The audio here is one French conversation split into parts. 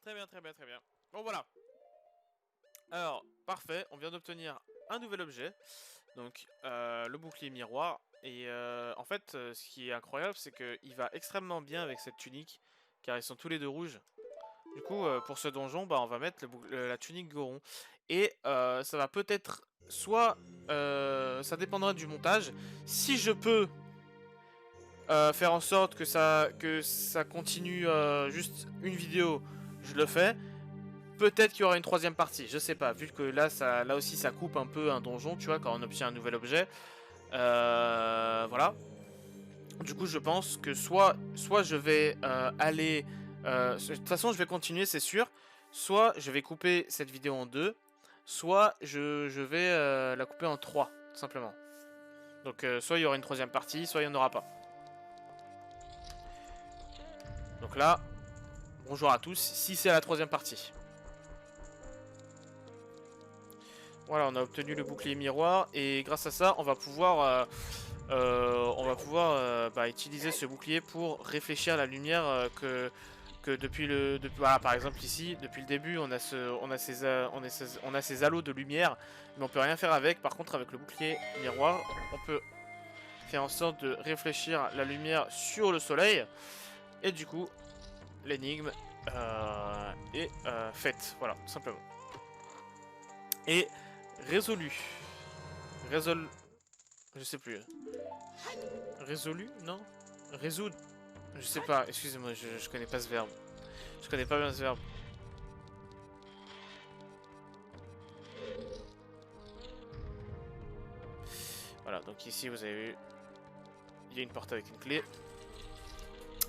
Très bien, très bien, très bien. Bon, voilà. Alors, parfait. On vient d'obtenir un nouvel objet. Donc, le bouclier miroir. Et en fait, ce qui est incroyable, c'est qu'il va extrêmement bien avec cette tunique. Car ils sont tous les deux rouges. Du coup, pour ce donjon, bah, on va mettre la tunique Goron. Et ça va peut-être... Soit... ça dépendra du montage. Si je peux faire en sorte que ça continue juste une vidéo, je le fais. Peut-être qu'il y aura une troisième partie, je sais pas, vu que là aussi ça coupe un peu un donjon, tu vois, quand on obtient un nouvel objet. Voilà. Du coup, je pense que soit je vais aller... de toute façon, je vais continuer, c'est sûr. Soit je vais couper cette vidéo en deux, soit je vais la couper en trois, tout simplement. Donc, soit il y aura une troisième partie, soit il n'y en aura pas. Donc là, bonjour à tous, si c'est la troisième partie. Voilà, on a obtenu le bouclier miroir et grâce à ça, on va pouvoir utiliser ce bouclier pour réfléchir la lumière que voilà, par exemple ici, depuis le début, on a ces halos de lumière, mais on peut rien faire avec. Par contre, avec le bouclier miroir, on peut faire en sorte de réfléchir la lumière sur le soleil et du coup, l'énigme est faite. Voilà, tout simplement. Et résolu. Résolu. Je sais plus. Résolu? Non? Résoudre? Je sais pas, excusez-moi, je connais pas ce verbe. Je connais pas bien ce verbe. Voilà, donc ici vous avez vu, il y a une porte avec une clé.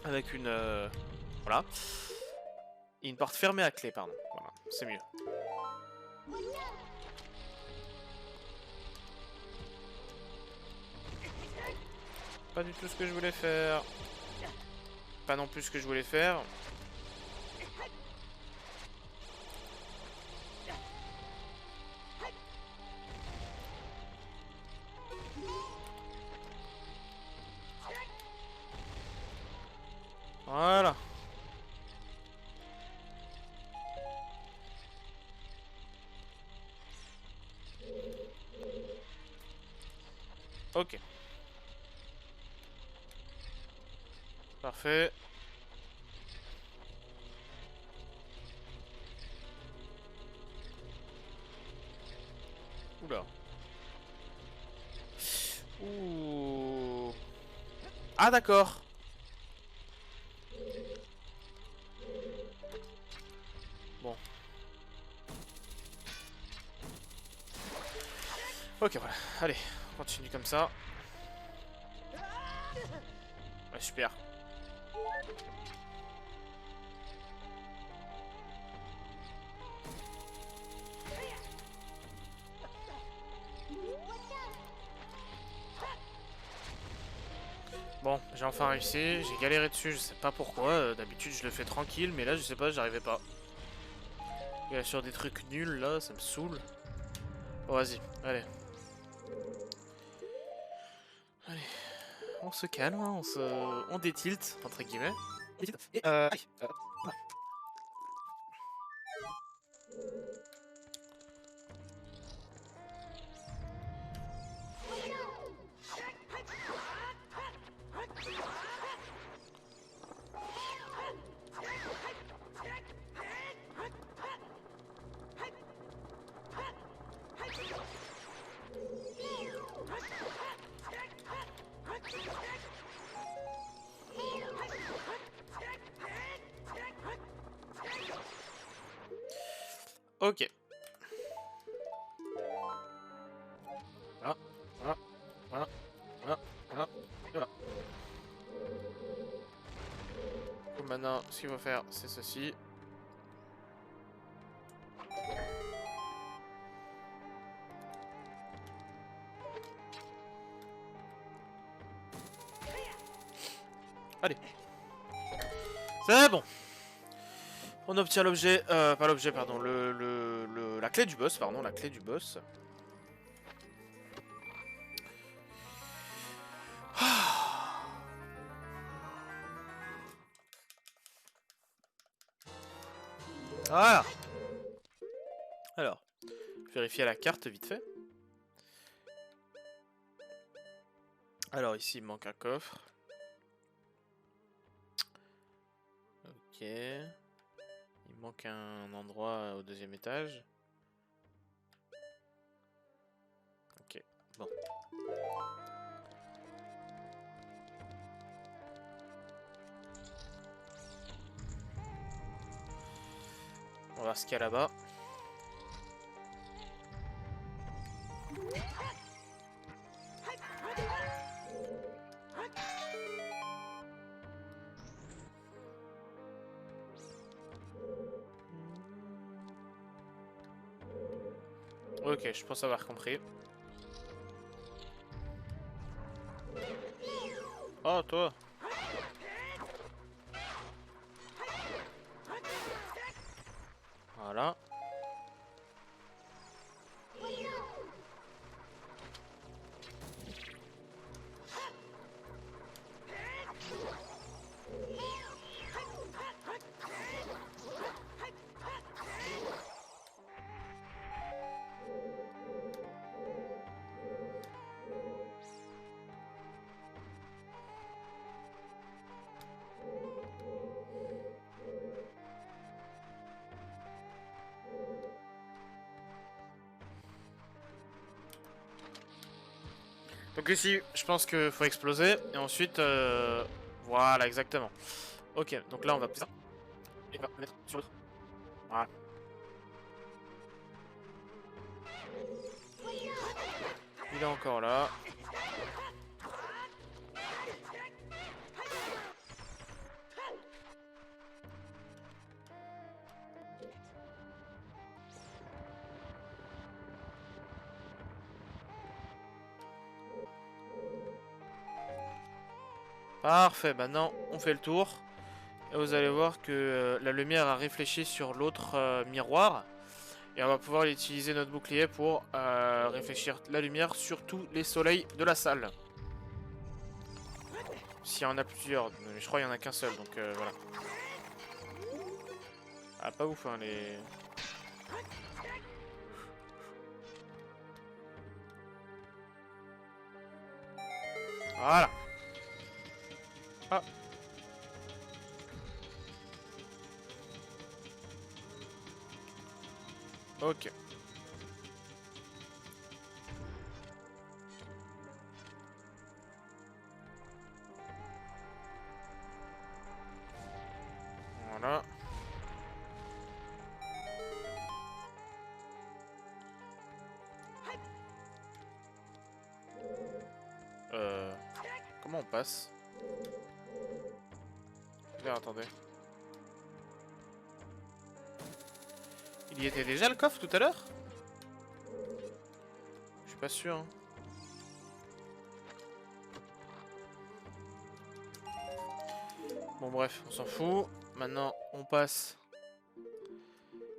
Avec une... voilà. Et une porte fermée à clé, pardon. Voilà, c'est mieux. Pas du tout ce que je voulais faire. Pas non plus ce que je voulais faire. Voilà. Ok. Parfait. Oula. Ouh. Ah d'accord. Bon. Ok, voilà. Allez, on continue comme ça. Ouais, super. Bon, j'ai enfin réussi, j'ai galéré dessus, je sais pas pourquoi, d'habitude je le fais tranquille, mais là je sais pas, j'arrivais pas. Et sur des trucs nuls là, ça me saoule. Bon vas-y, allez. Allez, on se calme, hein, on détilte, entre guillemets. Et allez, voilà. Ok. Voilà, voilà, voilà, voilà, voilà, et voilà. Donc maintenant, ce qu'il faut faire, c'est ceci. Allez. C'est bon. On obtient l'objet, pas l'objet, pardon, la clé du boss, pardon, la clé du boss. Voilà. Alors, vérifier la carte vite fait. Alors ici il manque un coffre. Ok. Il manque un endroit au deuxième étage. Ok, bon. On va voir ce qu'il y a là-bas. Ok, je pense avoir compris. Oh, toi. Voilà. Donc ici, je pense qu'il faut exploser. Et ensuite, voilà, exactement. Ok, donc là, on va pousser ça. Et on va le mettre sur l'autre. Voilà. Il est encore là. Parfait, maintenant, on fait le tour. Et vous allez voir que la lumière a réfléchi sur l'autre miroir. Et on va pouvoir utiliser notre bouclier pour réfléchir la lumière sur tous les soleils de la salle. S'il y en a plusieurs, mais je crois qu'il n'y en a qu'un seul, donc voilà. Ah, pas ouf, hein, les... Voilà. Ah. Ok. Voilà. Comment on passe? Là, attendez. Il y était déjà le coffre tout à l'heure? Je suis pas sûr. Hein. Bon bref, on s'en fout. Maintenant, on passe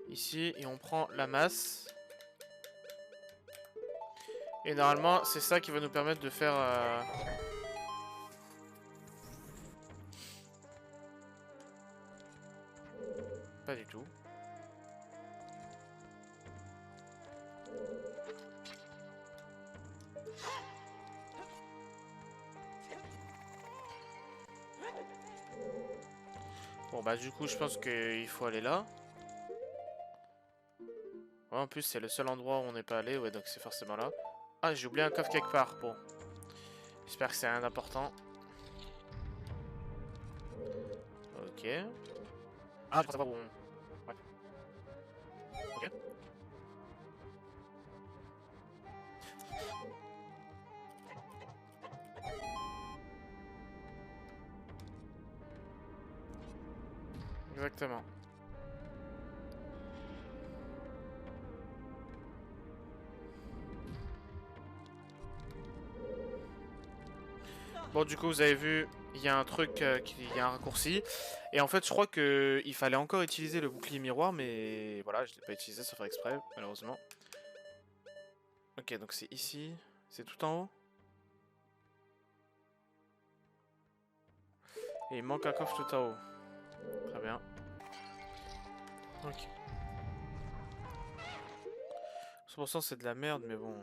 ici et on prend la masse. Et normalement, c'est ça qui va nous permettre de faire... Pas du tout. Bon bah du coup, je pense qu'il faut aller là. Ouais, en plus, c'est le seul endroit où on n'est pas allé. Ouais, donc c'est forcément là. Ah, j'ai oublié un coffre quelque part. Bon. J'espère que c'est rien d'important. Ok. Ah, je pense savoir où on... Ouais. Ok. Exactement. Bon, du coup, vous avez vu, il y a un truc, il y a un raccourci. Et en fait, je crois que il fallait encore utiliser le bouclier miroir, mais voilà, je l'ai pas utilisé sans faire exprès, malheureusement. Ok, donc c'est ici. C'est tout en haut. Et il manque un coffre tout en haut. Très bien. Ok. 30% c'est de la merde, mais bon.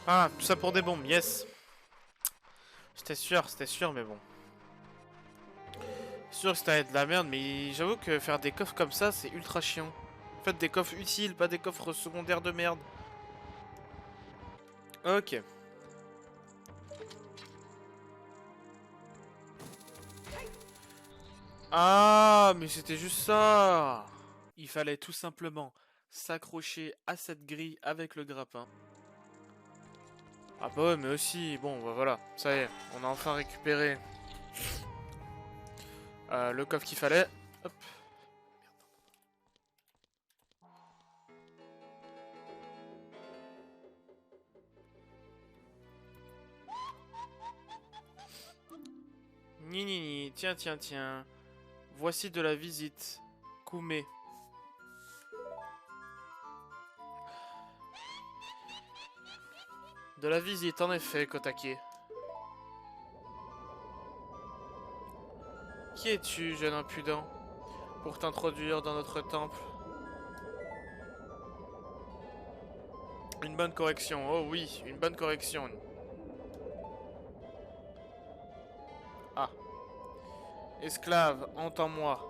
Ah, tout ça pour des bombes, yes. C'était sûr, mais bon. C'est sûr que c'était de la merde, mais j'avoue que faire des coffres comme ça, c'est ultra chiant. Faites des coffres utiles, pas des coffres secondaires de merde. Ok. Ah, mais c'était juste ça. Il fallait tout simplement s'accrocher à cette grille avec le grappin. Ah bah ouais, mais aussi, bon, bah voilà, ça y est, on a enfin récupéré le coffre qu'il fallait. Hop. Ni ni ni, tiens, tiens, tiens. Voici de la visite. Koumé. De la visite, en effet, Kotake. Qui es-tu, jeune impudent, pour t'introduire dans notre temple? Une bonne correction, oh oui, une bonne correction. Ah. Esclave, entends-moi.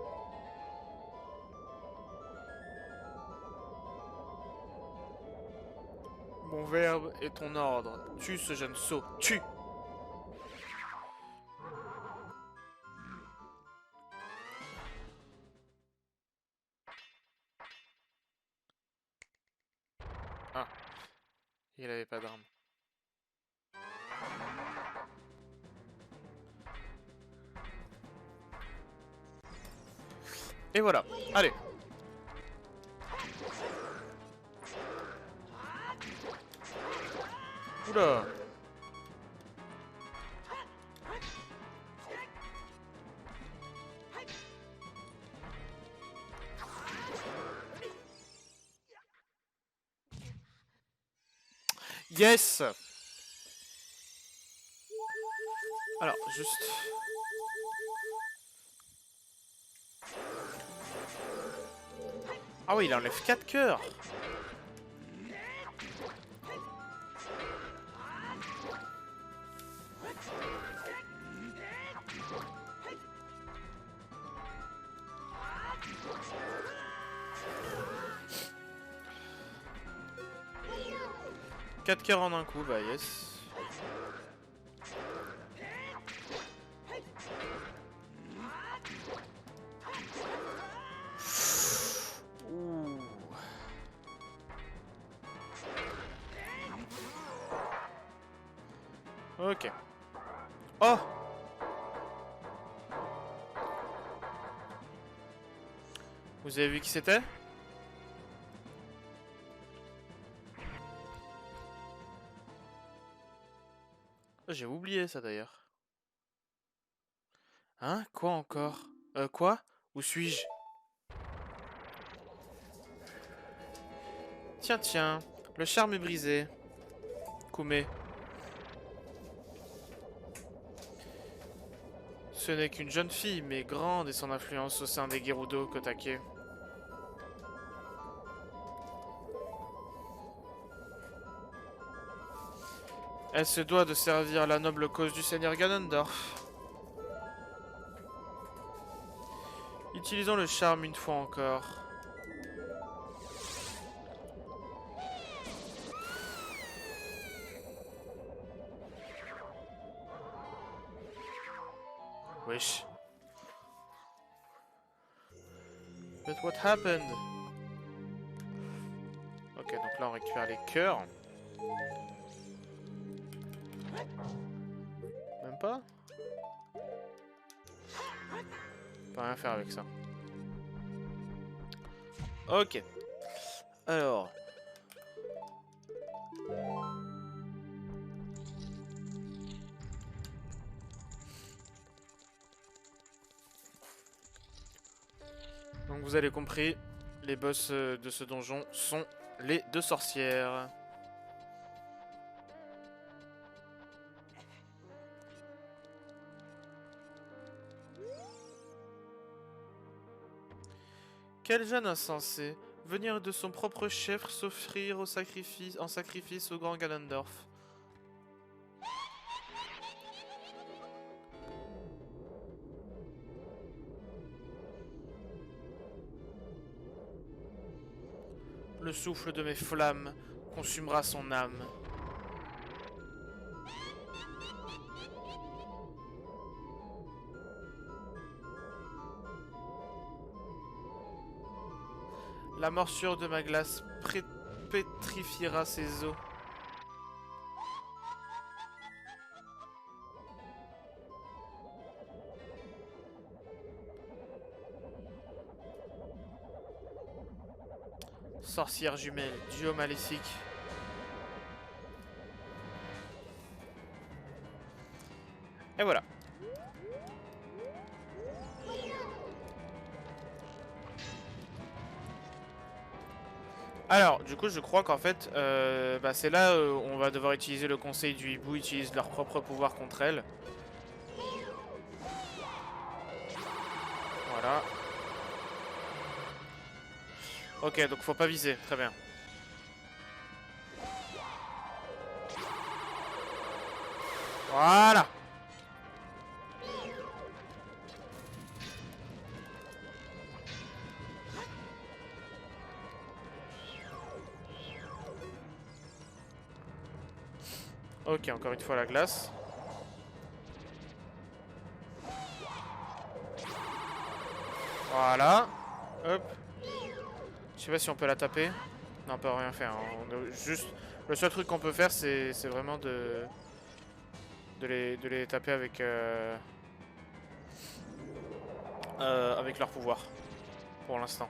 Mon verbe est ton ordre. Tue ce jeune sot. Tue! Ah. Il avait pas d'arme. Et voilà. Allez. Oula. Yes. Alors, juste... Ah oui, il enlève 4 cœurs. Quatre cœurs en un coup, bah yes. Ouh. Ok. Oh! Vous avez vu qui c'était? J'ai oublié ça d'ailleurs. Hein? Quoi encore? Quoi? Où suis-je? Tiens, tiens. Le charme est brisé. Koumé. Ce n'est qu'une jeune fille, mais grande et son influence au sein des Gerudo Kotake. Elle se doit de servir la noble cause du seigneur Ganondorf. Utilisons le charme une fois encore. Wesh. But what happened? Ok, donc là on récupère les cœurs. Même pas? On peut rien faire avec ça. Ok. Alors. Donc vous avez compris, les boss de ce donjon sont les deux sorcières. Quel jeune insensé, venir de son propre chef s'offrir au sacrifice, en sacrifice au grand Ganondorf. Le souffle de mes flammes consumera son âme. La morsure de ma glace pétrifiera ses os. Sorcière jumelle, duo maléfique. Et voilà. Alors, du coup, je crois qu'en fait, c'est là où on va devoir utiliser le conseil du hibou, utilise leur propre pouvoir contre elle. Voilà. Ok, donc faut pas viser, très bien. Voilà. Ok, encore une fois la glace. Voilà. Hop. Je sais pas si on peut la taper. Non, on peut rien faire. Juste, le seul truc qu'on peut faire, c'est vraiment de les taper avec leur pouvoir. Pour l'instant.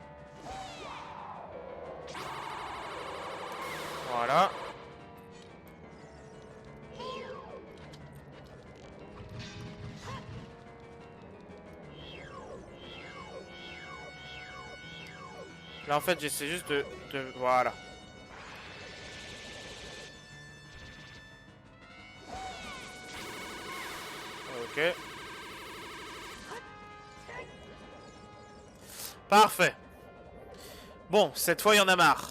Voilà. Là en fait j'essaie juste de... Voilà. Ok. Parfait. Bon, cette fois il y en a marre.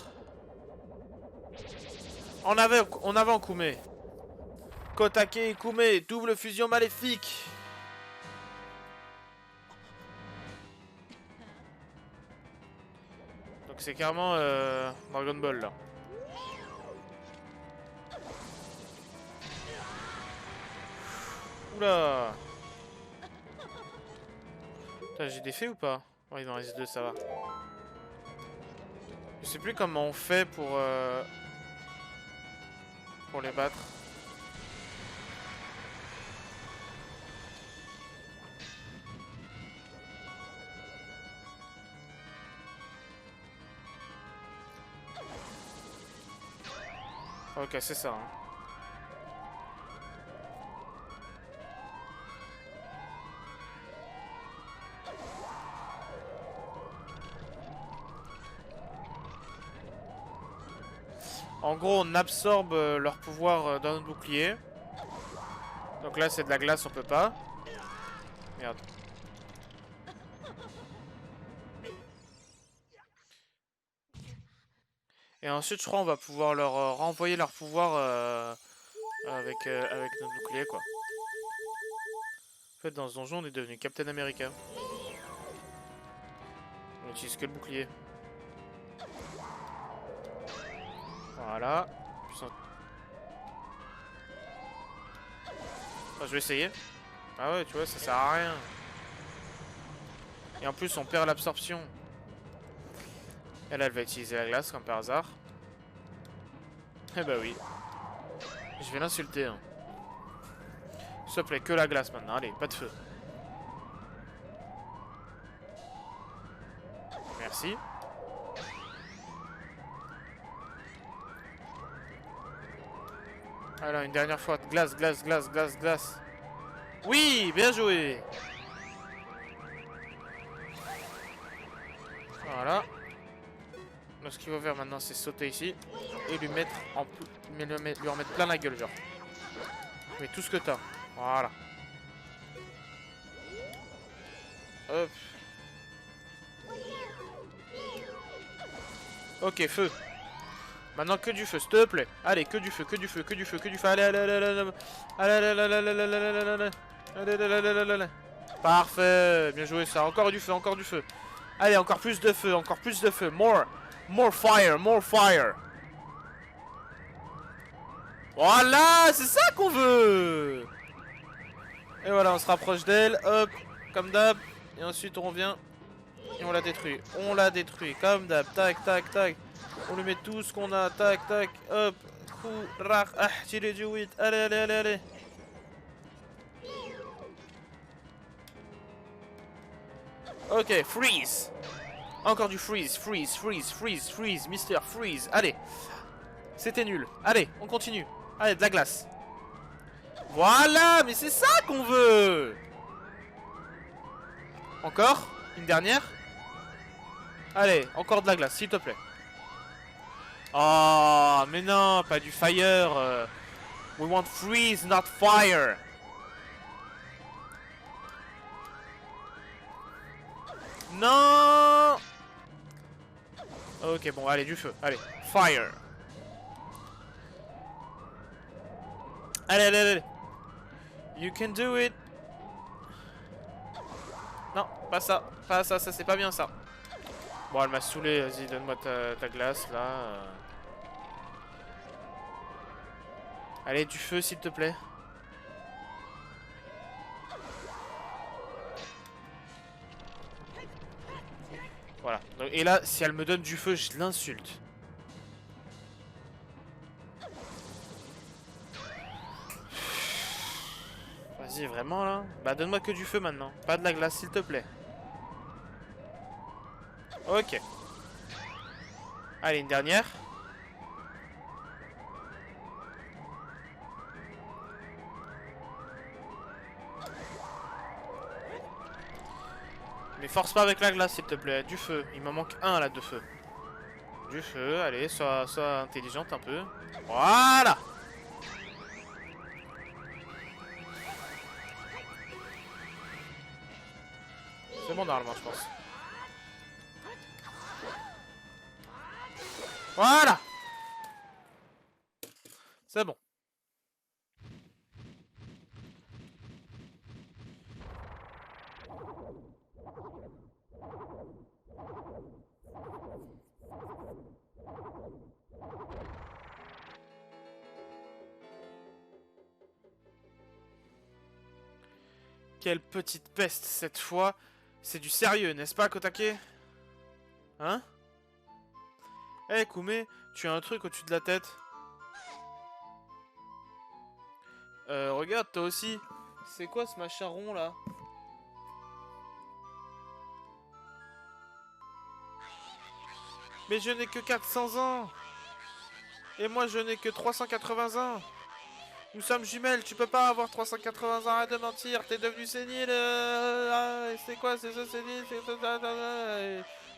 On avait Kume. Kotake et Kume, double fusion maléfique. Donc c'est carrément Dragon Ball là. Oula. J'ai des faits ou pas? Oh, il m'en reste 2, ça va. Je sais plus comment on fait pour les battre. Ok, c'est ça. Hein. En gros, on absorbe leur pouvoir dans notre bouclier. Donc là, c'est de la glace, on peut pas. Merde. Et ensuite, je crois, on va pouvoir leur renvoyer leur pouvoir avec notre bouclier, quoi. En fait, dans ce donjon, on est devenu Captain America. On utilise que le bouclier. Voilà. Enfin, je vais essayer. Ah ouais, tu vois, ça sert à rien. Et en plus, on perd l'absorption. Elle va utiliser la glace, comme par hasard. Eh bah oui. Je vais l'insulter. Hein. S'il te plaît, que la glace maintenant. Allez, pas de feu. Merci. Alors, une dernière fois. Glace, glace, glace, glace, glace. Oui, bien joué. Voilà. Donc, ce qu'il faut faire maintenant, c'est sauter ici. Et lui mettre en lui en mettre plein la gueule, genre. Mais tout ce que t'as. Voilà. Hop. Ok, feu. Maintenant que du feu, s'il te plaît. Allez, que du feu, que du feu, que du feu, que du feu. Allez, allez, allez, allez, allez, allez, allez, allez, allez, allez, allez, allez, allez, allez. Parfait, bien joué ça. Encore du feu, encore du feu. Allez, encore plus de feu, encore plus de feu. More fire, more fire. Voilà, c'est ça qu'on veut. Et voilà, on se rapproche d'elle, hop, comme d'hab. Et ensuite on revient et on la détruit. On la détruit, comme d'hab. Tac, tac, tac. On lui met tout ce qu'on a. Tac, tac, hop. Tirez du 8. Allez, allez, allez, allez. Ok, freeze. Encore du freeze, freeze, freeze, freeze, freeze, Mister Freeze. Allez. C'était nul. Allez, on continue. Allez, de la glace. Voilà, mais c'est ça qu'on veut. Encore. Une dernière. Allez, encore de la glace, s'il te plaît. Oh, mais non, pas du fire. We want freeze, not fire. Non. Ok, bon, allez, du feu. Allez, fire. Allez, allez, allez. You can do it. Non, pas ça. Pas ça, ça c'est pas bien ça. Bon, elle m'a saoulé. Vas-y, donne-moi ta glace, là. Allez, du feu, s'il te plaît. Voilà. Et là, si elle me donne du feu, je l'insulte. Vas-y, vraiment, là. Bah, donne-moi que du feu, maintenant. Pas de la glace, s'il te plaît. Ok. Allez, une dernière. Mais force pas avec la glace, s'il te plaît. Du feu. Il m'en manque un, là, de feu. Du feu. Allez, sois intelligente un peu. Voilà. C'est bon, normalement, je pense. Voilà. C'est bon. Quelle petite peste cette fois. C'est du sérieux, n'est-ce pas, Kotake? Hein? Eh, hey, Koumé, tu as un truc au-dessus de la tête. Regarde, toi aussi. C'est quoi ce machin rond, là? Mais je n'ai que 400 ans. Et moi, je n'ai que 380 ans. Nous sommes jumelles, tu peux pas avoir 380 ans, arrête de mentir, t'es devenu sénile. C'est quoi, c'est ça, sénile,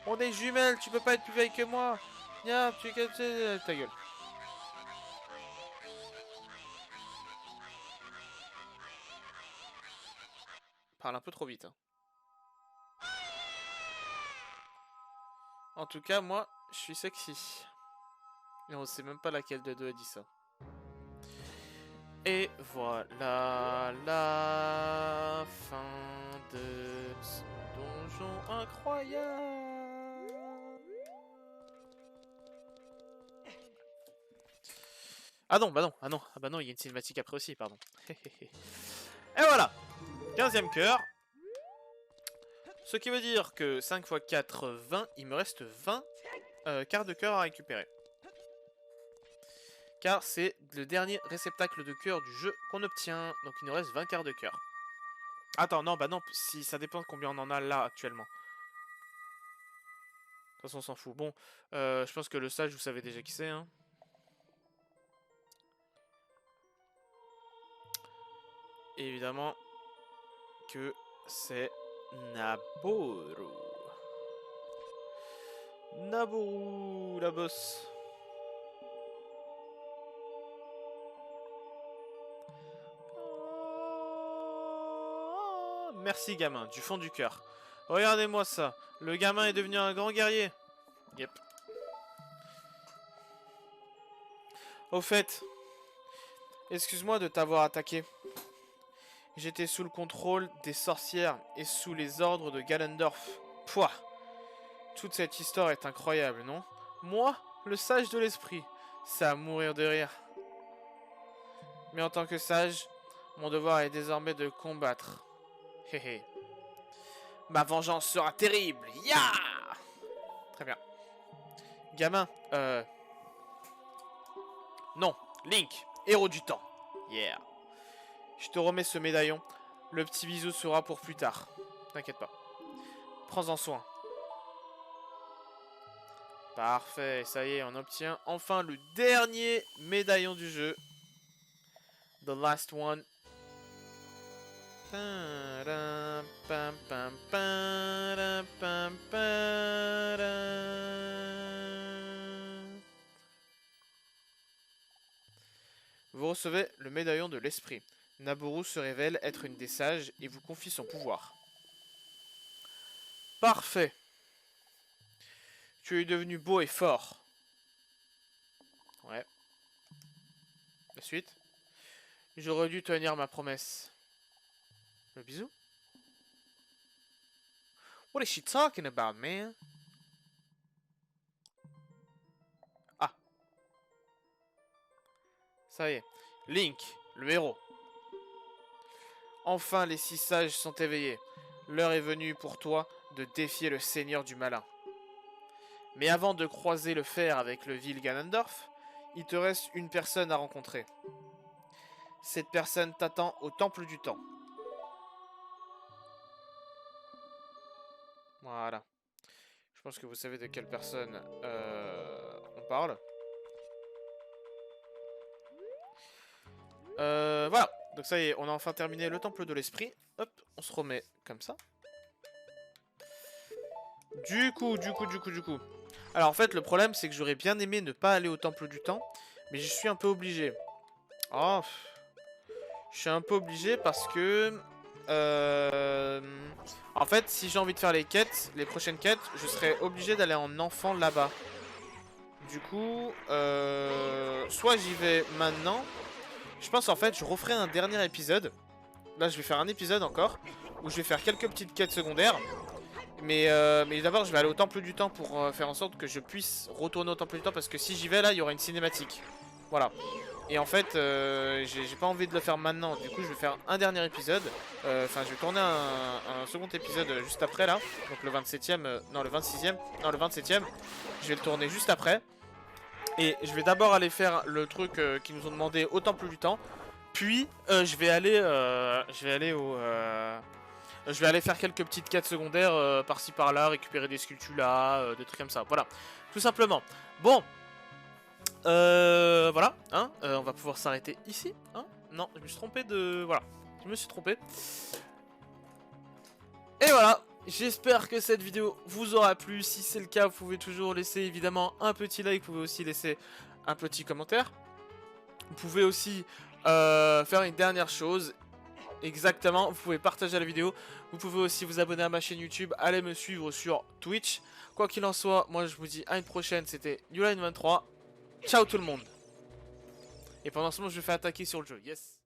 on est jumelles, tu peux pas être plus vieille que moi. Nia, ta gueule. Parle un peu trop vite. Hein. En tout cas, moi, je suis sexy. Et on sait même pas laquelle de deux a dit ça. Et voilà la fin de ce donjon incroyable. Ah non, bah non, ah non, ah bah non, il y a une cinématique après aussi, pardon. Et voilà, 15e cœur. Ce qui veut dire que 5 x 4, 20, il me reste 20 quarts de cœur à récupérer. Car c'est le dernier réceptacle de cœur du jeu qu'on obtient. Donc il nous reste 20 quarts de cœur. Attends, non, bah non, si ça dépend de combien on en a là actuellement. De toute façon, on s'en fout. Bon, je pense que le sage, vous savez déjà qui c'est. Hein. Et évidemment que c'est Naboru. Naboru, la bosse. Merci gamin, du fond du cœur. Regardez-moi ça, le gamin est devenu un grand guerrier. Yep. Au fait, excuse-moi de t'avoir attaqué. J'étais sous le contrôle des sorcières et sous les ordres de Ganondorf. Pouah. Toute cette histoire est incroyable, non? Moi, le sage de l'esprit, c'est à mourir de rire. Mais en tant que sage, mon devoir est désormais de combattre. Héhé. Ma vengeance sera terrible. Ya! Très bien. Gamin, non, Link, héros du temps. Yeah. Je te remets ce médaillon. Le petit bisou sera pour plus tard. T'inquiète pas. Prends-en soin. Parfait, ça y est, on obtient enfin le dernier médaillon du jeu. The last one. Vous recevez le médaillon de l'esprit. Naboru se révèle être une des sages et vous confie son pouvoir. Parfait. Tu es devenu beau et fort. Ouais. La suite. J'aurais dû tenir ma promesse. Le bisou? What is she talking about, man? Ah. Ça y est. Link, le héros. Enfin, les 6 sages sont éveillés. L'heure est venue pour toi de défier le seigneur du malin. Mais avant de croiser le fer avec le vil Ganondorf, il te reste une personne à rencontrer. Cette personne t'attend au temple du temps. Voilà. Je pense que vous savez de quelle personne on parle. Voilà. Donc ça y est, on a enfin terminé le temple de l'esprit. Hop, on se remet comme ça. Du coup. Alors en fait, le problème, c'est que j'aurais bien aimé ne pas aller au temple du temps. Mais je suis un peu obligé. Oh. Je suis un peu obligé parce que... en fait, si j'ai envie de faire les quêtes, les prochaines quêtes, je serais obligé d'aller en enfant là-bas. Du coup, soit j'y vais maintenant. Je pense en fait, je referai un dernier épisode. Là, je vais faire un épisode encore, où je vais faire quelques petites quêtes secondaires. Mais d'abord, je vais aller au temple du temps pour faire en sorte que je puisse retourner au temple du temps. Parce que si j'y vais là, il y aura une cinématique. Voilà. Et en fait, j'ai pas envie de le faire maintenant. Du coup, je vais faire un dernier épisode. Enfin, je vais tourner un second épisode juste après là. Donc le 27ème, non le 26ème, non le 27ème. Je vais le tourner juste après. Et je vais d'abord aller faire le truc qu'ils nous ont demandé au temple du temps. Puis je vais aller faire quelques petites quêtes secondaires par-ci par-là, récupérer des sculptures là, des trucs comme ça. Voilà, tout simplement. Bon. Voilà, hein, on va pouvoir s'arrêter ici, hein. Non, je me suis trompé de... Voilà, je me suis trompé. Et voilà, j'espère que cette vidéo vous aura plu. Si c'est le cas, vous pouvez toujours laisser évidemment un petit like. Vous pouvez aussi laisser un petit commentaire. Vous pouvez aussi faire une dernière chose. Exactement, vous pouvez partager la vidéo. Vous pouvez aussi vous abonner à ma chaîne YouTube. Allez me suivre sur Twitch. Quoi qu'il en soit, moi je vous dis à une prochaine. C'était Newline23. Ciao tout le monde. Et pendant ce moment, je me fais attaquer sur le jeu. Yes.